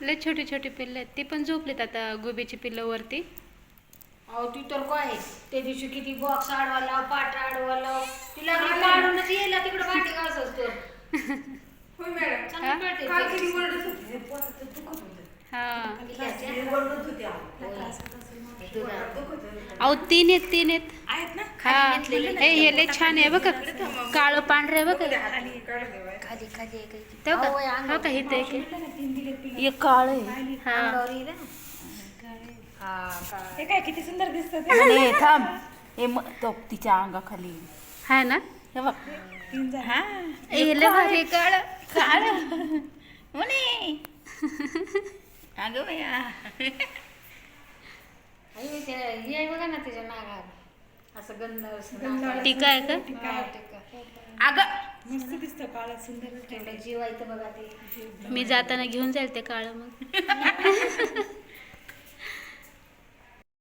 लय छोटी छोटी पिल्लं आहेत. ती पण झोपलीत आता, गोबीची पिल्लं वरती. अहो ती तर काय त्या दिवशी किती बॉक्स आडवाला पाट आडवाला तिला काढूनच यायला तिकडे भांडी घास असतो. होय मॅडम. चांगली कळते काल ते. किती ओरडत होती. पोटात दुखत होतं. हा किती ओरडत होती अहो. तुला दुखत होतं. अहो तीन आहेत आहेत ना? हा हे लय छान आहे बघ, काळं पांढरे बघ. खाली काढून दे बाई. खाली खाली आहे काही. तेव्हा अहो, का अंगावर हो का इथं एक तीन दिले पिल्लं. एक काळ आहे. हा अंगावर येईल ना. हा का हे काय किती सुंदर दिसतं आणि थांब हे तो तिच्या अंगाखाली हा ना, हे बघ तीन झाले. हा हे लय भारी काळ. काळ म्हणे अगं बया आई ते हे आहे बघा ना त्याच्या नागात असं गंध असं टीका आहे का? अगं मस्त दिसतं काळा सुंदर. तेवढं जीव आहे तर बघा ते मी जाताना घेऊन जाईल ते काळ मग.